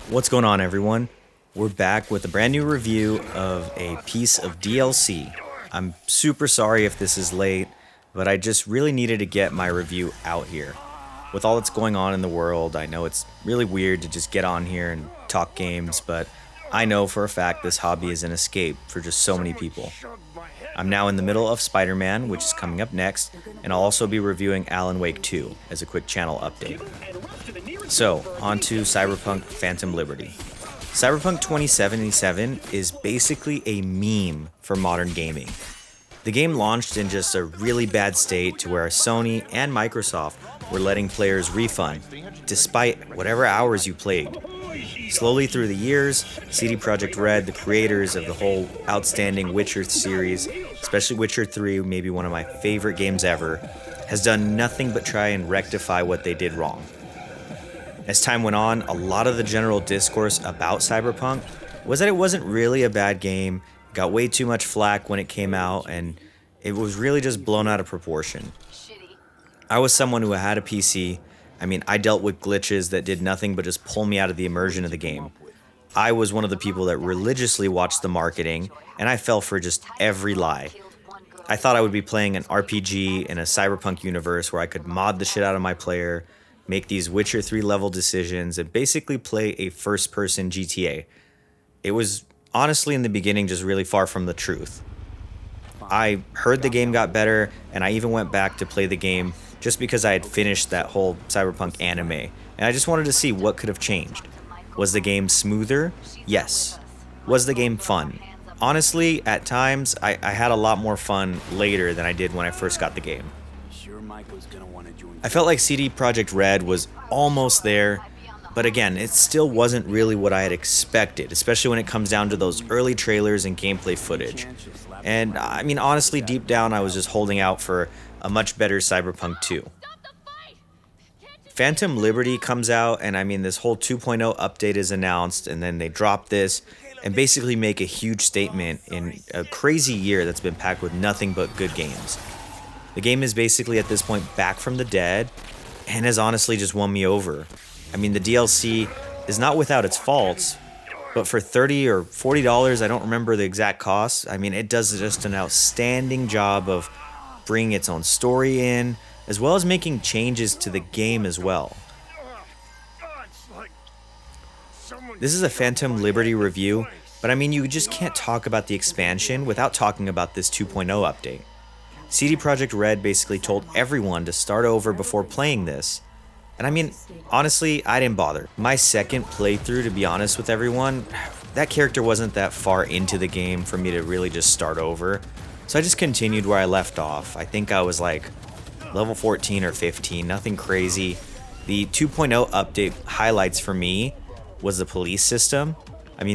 What's going on, everyone? We're back with a brand new review of a piece of DLC. I'm super sorry if this is late, but I just really needed to get my review out here. With all that's going on in the world, I know it's really weird to just get on here and talk games, but I know for a fact this hobby is an escape for just so many people. I'm now in the middle of Spider-Man, which is coming up next, and I'll also be reviewing Alan Wake 2 as a quick channel update. So, on to Cyberpunk Phantom Liberty. Cyberpunk 2077 is basically a meme for modern gaming. The game launched in just a really bad state to where Sony and Microsoft were letting players refund, despite whatever hours you played. Slowly through the years, CD Projekt Red, the creators of the whole outstanding Witcher series, especially Witcher 3, maybe one of my favorite games ever, has done nothing but try and rectify what they did wrong. As time went on, a lot of the general discourse about Cyberpunk was that it wasn't really a bad game, got way too much flack when it came out, and it was really just blown out of proportion. I was someone who had a PC. I dealt with glitches that did nothing but just pull me out of the immersion of the game. I was one of the people that religiously watched the marketing, and I fell for just every lie. I thought I would be playing an RPG in a Cyberpunk universe where I could mod the shit out of my player, make these Witcher 3 level decisions, and basically play a first-person GTA. It was honestly in the beginning just really far from the truth. I heard the game got better, and I even went back to play the game just because I had finished that whole Cyberpunk anime, and I just wanted to see what could have changed. Was the game smoother? Yes. Was the game fun? Honestly, at times, I had a lot more fun later than I did when I first got the game. I felt like CD Projekt Red was almost there, but again, it still wasn't really what I had expected, especially when it comes down to those early trailers and gameplay footage. And honestly, deep down, I was just holding out for a much better Cyberpunk 2. Phantom Liberty comes out, and this whole 2.0 update is announced, and then they drop this and basically make a huge statement in a crazy year that's been packed with nothing but good games. The game is basically at this point back from the dead and has honestly just won me over. The DLC is not without its faults, but for $30 or $40, I don't remember the exact cost, it does just an outstanding job of bringing its own story in, as well as making changes to the game as well. This is a Phantom Liberty review, but you just can't talk about the expansion without talking about this 2.0 update. CD Projekt Red basically told everyone to start over before playing this. And honestly, I didn't bother. My second playthrough, to be honest with everyone, that character wasn't that far into the game for me to really just start over. So I just continued where I left off. I think I was like level 14 or 15, nothing crazy. The 2.0 update highlights for me was the police system.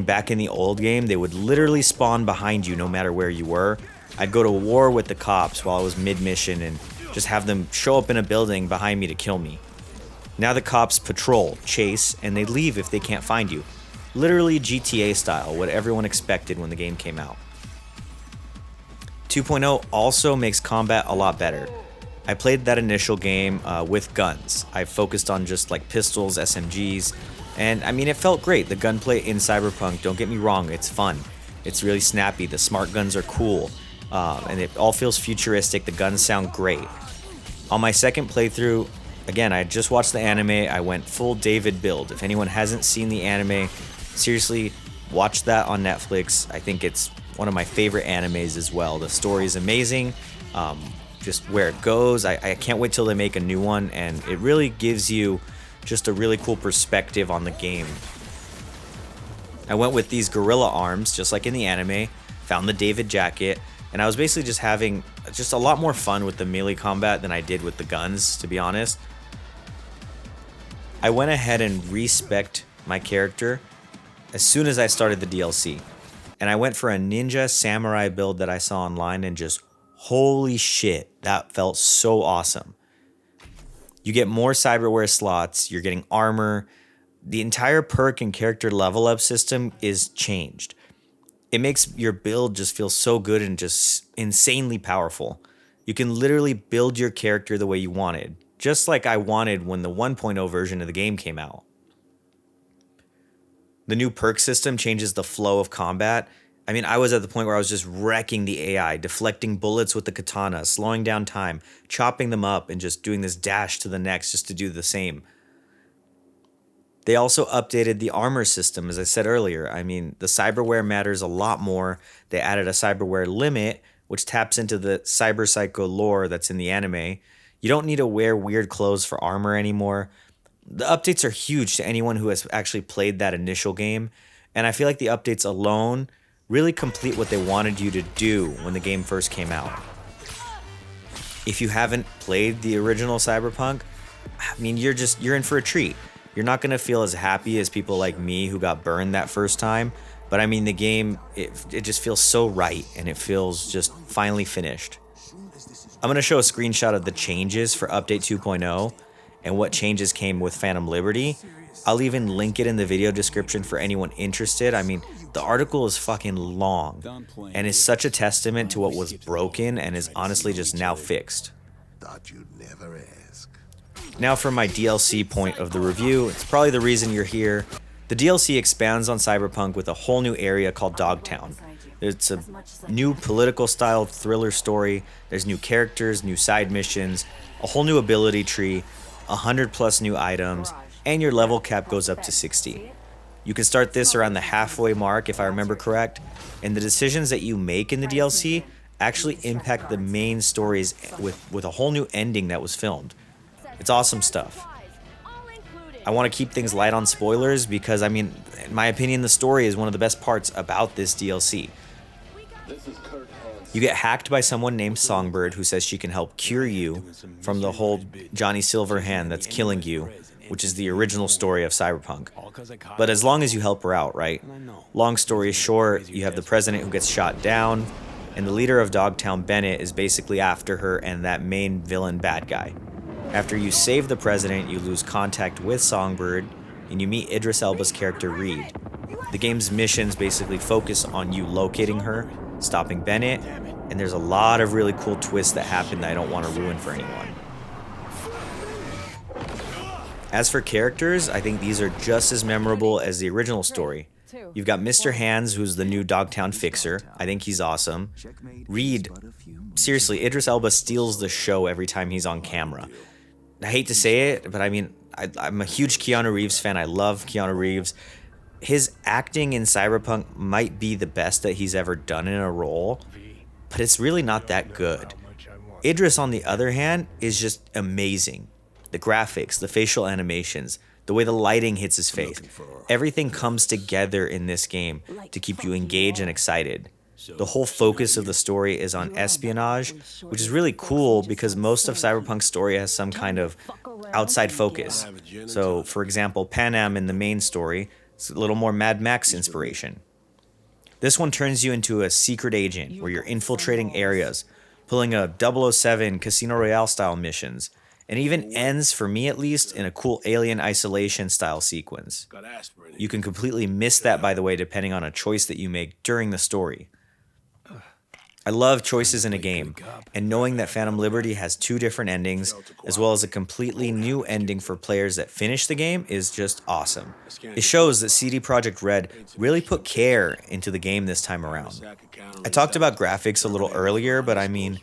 Back in the old game, they would literally spawn behind you no matter where you were. I'd go to war with the cops while I was mid-mission and just have them show up in a building behind me to kill me. Now the cops patrol, chase, and they leave if they can't find you. Literally GTA style, what everyone expected when the game came out. 2.0 also makes combat a lot better. I played that initial game with guns. I focused on just like pistols, SMGs, and it felt great. The gunplay in Cyberpunk, don't get me wrong, it's fun. It's really snappy, the smart guns are cool. And it all feels futuristic. The guns sound great. On my second playthrough, again, I just watched the anime. I went full David build. If anyone hasn't seen the anime, seriously, watch that on Netflix. I think it's one of my favorite animes as well. The story is amazing. Just where it goes, I can't wait till they make a new one, and it really gives you just a really cool perspective on the game. I went with these gorilla arms, just like in the anime, found the David jacket, and I was basically just having just a lot more fun with the melee combat than I did with the guns, to be honest. I went ahead and respec'd my character as soon as I started the DLC. And I went for a ninja samurai build that I saw online, and just holy shit, that felt so awesome. You get more cyberware slots, you're getting armor. The entire perk and character level up system is changed. It makes your build just feel so good and just insanely powerful. You can literally build your character the way you wanted, just like I wanted when the 1.0 version of the game came out. The new perk system changes the flow of combat. I mean, I was at the point where I was just wrecking the AI, deflecting bullets with the katana, slowing down time, chopping them up, and just doing this dash to the next just to do the same. They also updated the armor system, as I said earlier. I mean, the cyberware matters a lot more. They added a cyberware limit, which taps into the cyber psycho lore that's in the anime. You don't need to wear weird clothes for armor anymore. The updates are huge to anyone who has actually played that initial game, and I feel like the updates alone really complete what they wanted you to do when the game first came out. If you haven't played the original Cyberpunk, I mean, you're in for a treat. You're not going to feel as happy as people like me who got burned that first time, but I mean, the game, it just feels so right, and it feels just finally finished. I'm going to show a screenshot of the changes for Update 2.0 and what changes came with Phantom Liberty. I'll even link it in the video description for anyone interested. I mean, the article is fucking long and is such a testament to what was broken and is honestly just now fixed. Thought you'd never ask. Now for my DLC point of the review. It's probably the reason you're here. The DLC expands on Cyberpunk with a whole new area called Dogtown. It's a new political style thriller story. There's new characters, new side missions, a whole new ability tree, 100 plus new items, and your level cap goes up to 60. You can start this around the halfway mark if I remember correct, and the decisions that you make in the DLC actually impact the main stories with a whole new ending that was filmed. It's awesome stuff. I want to keep things light on spoilers because, I mean, in my opinion, the story is one of the best parts about this DLC. You get hacked by someone named Songbird who says she can help cure you from the whole Johnny Silverhand that's killing you, which is the original story of Cyberpunk. But as long as you help her out, right? Long story short, you have the president who gets shot down, and the leader of Dogtown, Bennett, is basically after her and that main villain bad guy. After you save the president, you lose contact with Songbird, and you meet Idris Elba's character Reed. The game's missions basically focus on you locating her, stopping Bennett, and there's a lot of really cool twists that happen that I don't want to ruin for anyone. As for characters, I think these are just as memorable as the original story. You've got Mr. Hands, who's the new Dogtown fixer. I think he's awesome. Reed, seriously, Idris Elba steals the show every time he's on camera. I hate to say it, but I mean, I'm a huge Keanu Reeves fan. I love Keanu Reeves. His acting in Cyberpunk might be the best that he's ever done in a role, but it's really not that good. Idris, on the other hand, is just amazing. The graphics, the facial animations, the way the lighting hits his face, everything comes together in this game to keep you engaged and excited. The whole focus of the story is on espionage, which is really cool because most of Cyberpunk's story has some kind of outside focus. So, for example, Pan Am in the main story, it's a little more Mad Max inspiration. This one turns you into a secret agent where you're infiltrating areas, pulling a 007 Casino Royale style missions, and even ends, for me at least, in a cool Alien Isolation style sequence. You can completely miss that, by the way, depending on a choice that you make during the story. I love choices in a game, and knowing that Phantom Liberty has 2 different endings, as well as a completely new ending for players that finish the game, is just awesome. It shows that CD Projekt Red really put care into the game this time around. I talked about graphics a little earlier, but I mean,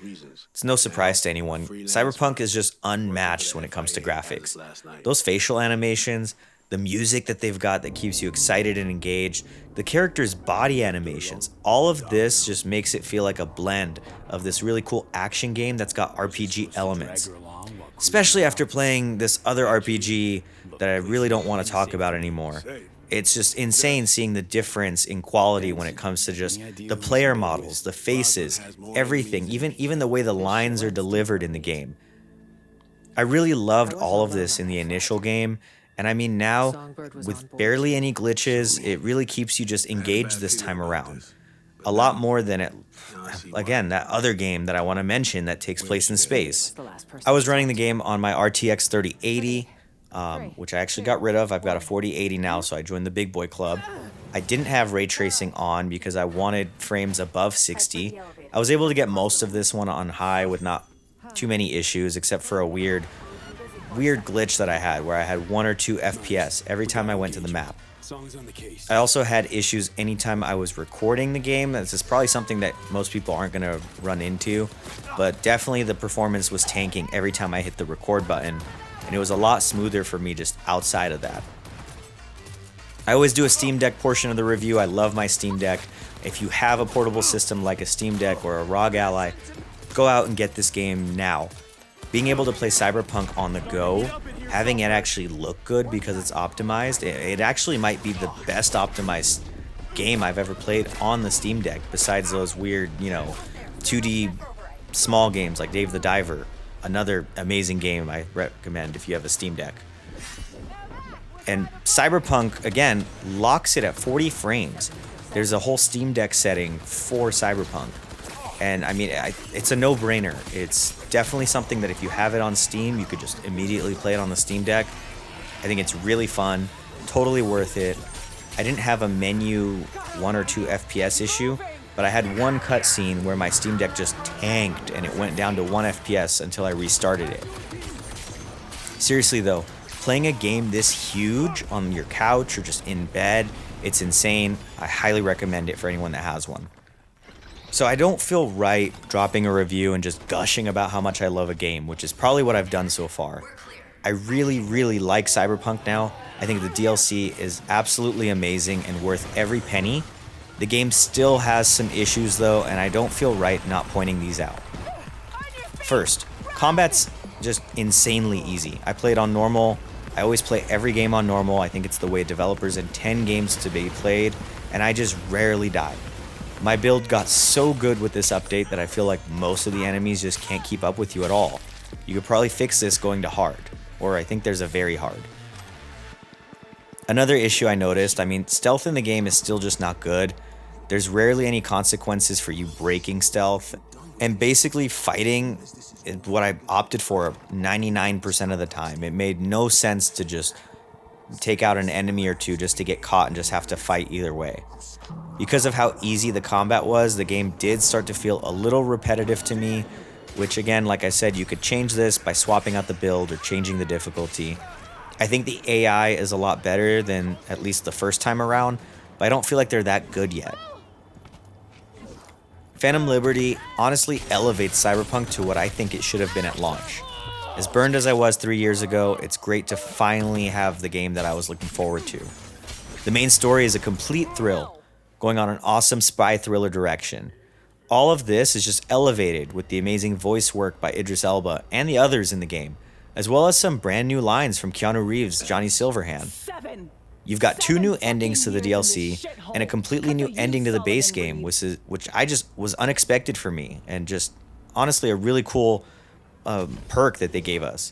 it's no surprise to anyone. Cyberpunk is just unmatched when it comes to graphics. Those facial animations, the music that they've got that keeps you excited and engaged, the characters' body animations, all of this just makes it feel like a blend of this really cool action game that's got RPG elements. Especially after playing this other RPG that I really don't want to talk about anymore. It's just insane seeing the difference in quality when it comes to just the player models, the faces, everything, even the way the lines are delivered in the game. I really loved all of this in the initial game, and I mean now, with barely any glitches, it really keeps you just engaged this time around. A lot more than again, that other game that I want to mention that takes place in space. I was running the game on my RTX 3080, which I actually got rid of. I've got a 4080 now, so I joined the big boy club. I didn't have ray tracing on because I wanted frames above 60. I was able to get most of this one on high with not too many issues, except for a weird glitch that I had where I had 1 or 2 FPS every time I went to the map. I also had issues anytime I was recording the game. This is probably something that most people aren't going to run into, but definitely the performance was tanking every time I hit the record button, and it was a lot smoother for me just outside of that. I always do a Steam Deck portion of the review. I love my Steam Deck. If you have a portable system like a Steam Deck or a ROG Ally, go out and get this game now. Being able to play Cyberpunk on the go, having it actually look good because it's optimized, it actually might be the best optimized game I've ever played on the Steam Deck, besides those weird, 2D small games like Dave the Diver. Another amazing game I recommend if you have a Steam Deck. And Cyberpunk, again, locks it at 40 frames. There's a whole Steam Deck setting for Cyberpunk. And I mean, it's a no-brainer. It's definitely something that if you have it on Steam, you could just immediately play it on the Steam Deck. I think it's really fun, totally worth it. I didn't have a menu 1 or 2 FPS issue, but I had one cutscene where my Steam Deck just tanked and it went down to 1 FPS until I restarted it. Seriously though, playing a game this huge on your couch or just in bed, it's insane. I highly recommend it for anyone that has one. So I don't feel right dropping a review and just gushing about how much I love a game, which is probably what I've done so far. I really, really like Cyberpunk now. I think the DLC is absolutely amazing and worth every penny. The game still has some issues though, and I don't feel right not pointing these out. First, combat's just insanely easy. I played on normal. I always play every game on normal. I think it's the way developers intend games to be played, and I just rarely die. My build got so good with this update that I feel like most of the enemies just can't keep up with you at all. You could probably fix this going to hard, or I think there's a very hard. Another issue I noticed, stealth in the game is still just not good. There's rarely any consequences for you breaking stealth, and basically fighting is what I opted for 99% of the time. It made no sense to just take out an enemy or two just to get caught and just have to fight either way. Because of how easy the combat was, the game did start to feel a little repetitive to me, which again, like I said, you could change this by swapping out the build or changing the difficulty. I think the AI is a lot better than at least the first time around, but I don't feel like they're that good yet. Phantom Liberty honestly elevates Cyberpunk to what I think it should have been at launch. As burned as I was 3 years ago, it's great to finally have the game that I was looking forward to. The main story is a complete thrill, going on an awesome spy thriller direction. All of this is just elevated with the amazing voice work by Idris Elba and the others in the game, as well as some brand new lines from Keanu Reeves' Johnny Silverhand. You've got 2 new endings to the DLC and a completely new ending to the base game, which I just was unexpected for me, and just honestly a really cool perk that they gave us.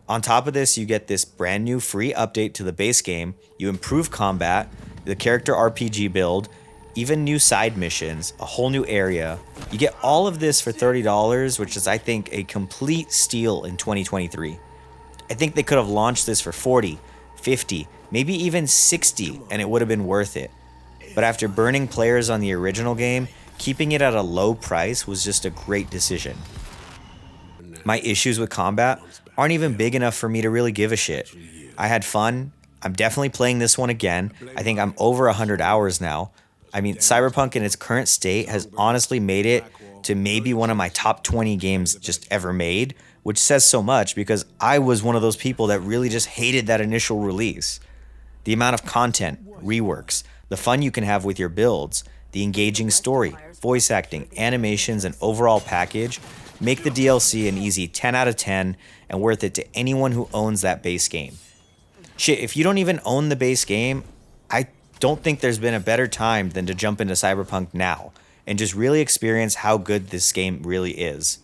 On top of this, you get this brand new free update to the base game. You improve combat, the character RPG build, even new side missions, a whole new area. You get all of this for $30, which is, I think, a complete steal in 2023. I think they could have launched this for 40, 50, maybe even 60, and it would have been worth it. But after burning players on the original game, keeping it at a low price was just a great decision. My issues with combat aren't even big enough for me to really give a shit. I had fun. I'm definitely playing this one again. I think I'm over 100 hours now. Cyberpunk in its current state has honestly made it to maybe one of my top 20 games just ever made, which says so much because I was one of those people that really just hated that initial release. The amount of content, reworks, the fun you can have with your builds, the engaging story, voice acting, animations, and overall package make the DLC an easy 10 out of 10 and worth it to anyone who owns that base game. Shit, if you don't even own the base game, I don't think there's been a better time than to jump into Cyberpunk now and just really experience how good this game really is.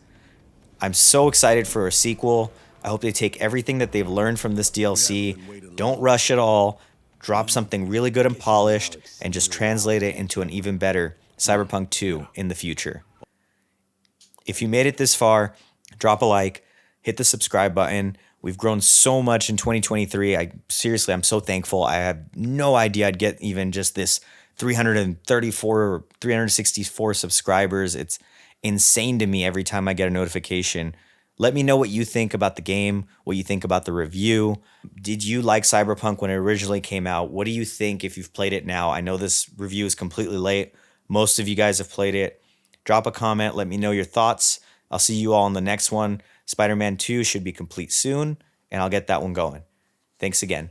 I'm so excited for a sequel. I hope they take everything that they've learned from this DLC, don't rush it all, drop something really good and polished, and just translate it into an even better Cyberpunk 2 in the future. If you made it this far, drop a like, hit the subscribe button. We've grown so much in 2023. I'm so thankful. I have no idea I'd get even just this 334 or 364 subscribers. It's insane to me every time I get a notification. Let me know what you think about the game, what you think about the review. Did you like Cyberpunk when it originally came out? What do you think if you've played it now? I know this review is completely late. Most of you guys have played it. Drop a comment, let me know your thoughts. I'll see you all in the next one. Spider-Man 2 should be complete soon, and I'll get that one going. Thanks again.